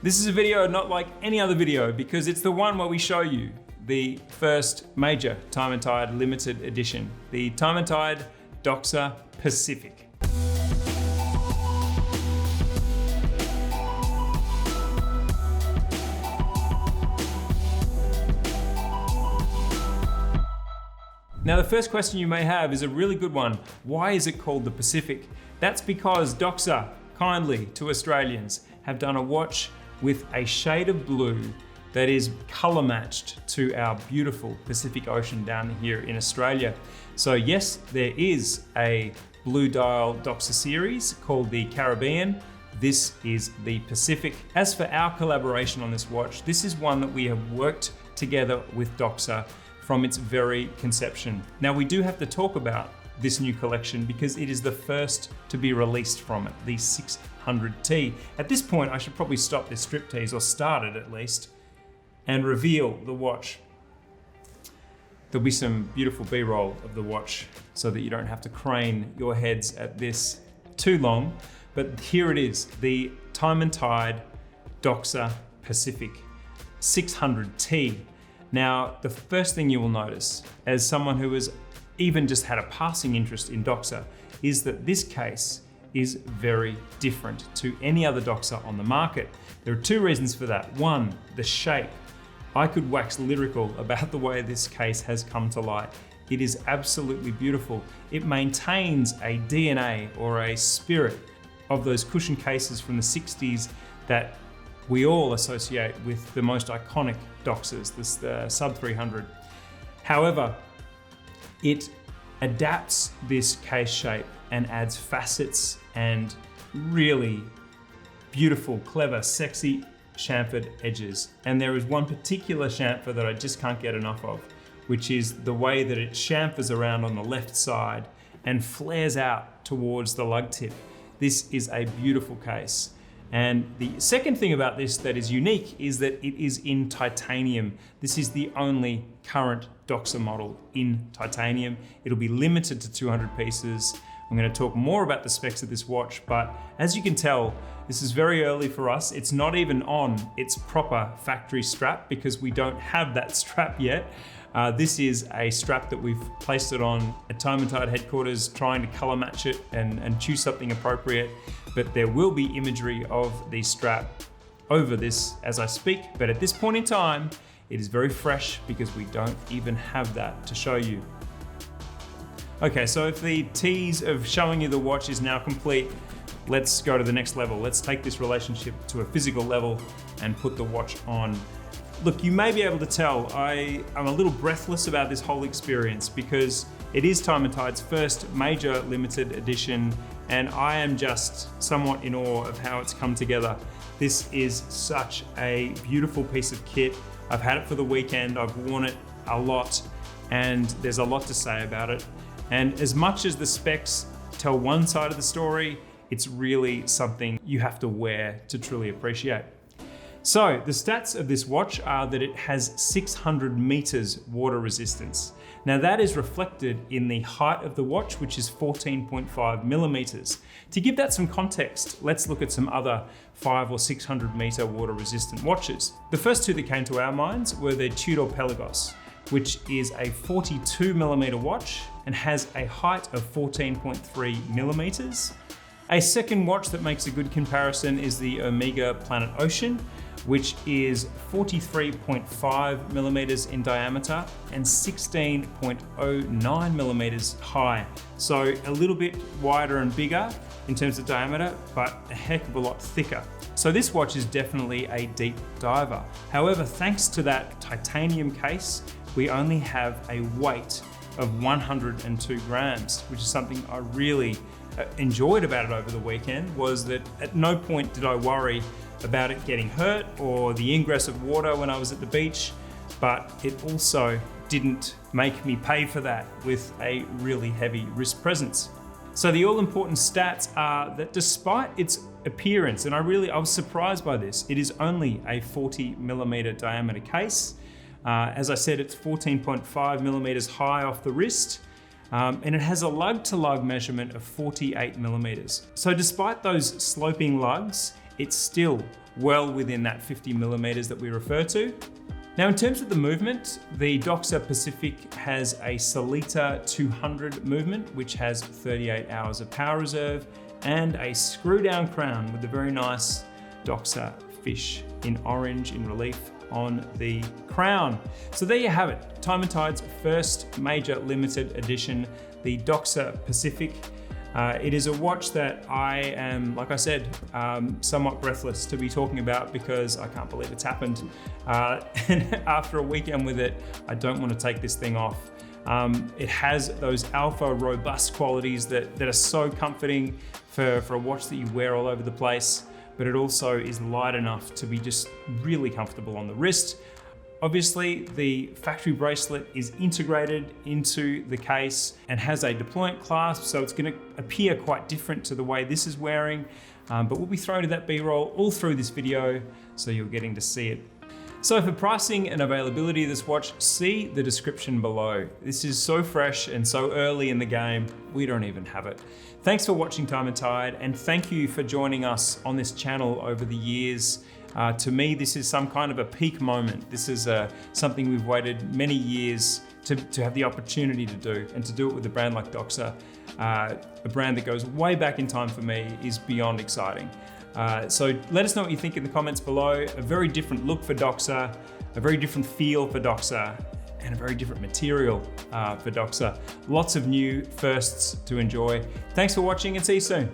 This is a video not like any other video because it's the one where we show you the first major Time+Tide limited edition, the Time+Tide DOXA Pacific. Now the first question you may have is a really good one. Why is it called the Pacific? That's because DOXA, kindly to Australians, have done a watch with a shade of blue that is color matched to our beautiful Pacific Ocean down here in Australia. So yes, there is a blue dial DOXA series called the Caribbean. This is the Pacific. As for our collaboration on this watch, this is one that we have worked together with DOXA from its very conception. Now we do have to talk about this new collection because it is the first to be released from it, the 600T. At this point, I should probably stop this striptease, or start it at least, and reveal the watch. There'll be some beautiful B-roll of the watch so that you don't have to crane your heads at this too long. But here it is, the Time+Tide DOXA Pacific 600T. Now, the first thing you will notice, as someone who has even just had a passing interest in DOXA, is that this case is very different to any other DOXA on the market. There are two reasons for that. One, the shape. I could wax lyrical about the way this case has come to light. It is absolutely beautiful. It maintains a DNA or a spirit of those cushion cases from the 60s that we all associate with the most iconic DOXAs, the sub 300. However, it adapts this case shape and adds facets and really beautiful, clever, sexy chamfered edges. And there is one particular chamfer that I just can't get enough of, which is the way that it chamfers around on the left side and flares out towards the lug tip. This is a beautiful case. And the second thing about this that is unique is that it is in titanium. This is the only current DOXA model in titanium. It'll be limited to 200 pieces. I'm going to talk more about the specs of this watch, but as you can tell, this is very early for us. It's not even on its proper factory strap because we don't have that strap yet. This is a strap that we've placed it on at Time+Tide headquarters, trying to color match it and choose something appropriate. But there will be imagery of the strap over this as I speak. But at this point in time, it is very fresh because we don't even have that to show you. Okay, so if the tease of showing you the watch is now complete, let's go to the next level. Let's take this relationship to a physical level and put the watch on. Look, you may be able to tell I'm a little breathless about this whole experience because it is Time+Tide's first major limited edition, and I am just somewhat in awe of how it's come together. This is such a beautiful piece of kit. I've had it for the weekend, I've worn it a lot, and there's a lot to say about it. And as much as the specs tell one side of the story, it's really something you have to wear to truly appreciate. So the stats of this watch are that it has 600 meters water resistance. Now that is reflected in the height of the watch, which is 14.5 millimeters. To give that some context, let's look at some other 500 or 600 meter water resistant watches. The first two that came to our minds were the Tudor Pelagos, which is a 42 millimeter watch and has a height of 14.3 millimeters. A second watch that makes a good comparison is the Omega Planet Ocean, which is 43.5 millimeters in diameter and 16.09 millimeters high. So a little bit wider and bigger in terms of diameter, but a heck of a lot thicker. So this watch is definitely a deep diver. However, thanks to that titanium case, we only have a weight of 102 grams, which is something I really enjoyed about it over the weekend, was that at no point did I worry about it getting hurt or the ingress of water when I was at the beach, but it also didn't make me pay for that with a really heavy wrist presence. So the all-important stats are that despite its appearance, and I was surprised by this, it is only a 40 millimeter diameter case. As I said, it's 14.5 millimeters high off the wrist, and it has a lug-to-lug measurement of 48 millimeters. So despite those sloping lugs, it's still well within that 50 millimeters that we refer to. Now, in terms of the movement, the DOXA Pacific has a Solita 200 movement, which has 38 hours of power reserve and a screw down crown with a very nice DOXA fish in orange in relief on the crown. So there you have it, Time+Tide's first major limited edition, the DOXA Pacific. It is a watch that I am, like I said, somewhat breathless to be talking about because I can't believe it's happened. And after a weekend with it, I don't want to take this thing off. It has those alpha robust qualities that are so comforting for a watch that you wear all over the place, but it also is light enough to be just really comfortable on the wrist. Obviously, the factory bracelet is integrated into the case and has a deployant clasp, so it's going to appear quite different to the way this is wearing, but we'll be throwing to that B-roll all through this video, so you're getting to see it. So for pricing and availability of this watch, see the description below. This is so fresh and so early in the game, we don't even have it. Thanks for watching Time+Tide, and thank you for joining us on this channel over the years. To me, this is some kind of a peak moment. This is something we've waited many years to have the opportunity to do, and to do it with a brand like DOXA, a brand that goes way back in time for me, is beyond exciting. So let us know what you think in the comments below. A very different look for DOXA, a very different feel for DOXA, and a very different material for DOXA. Lots of new firsts to enjoy. Thanks for watching, and see you soon.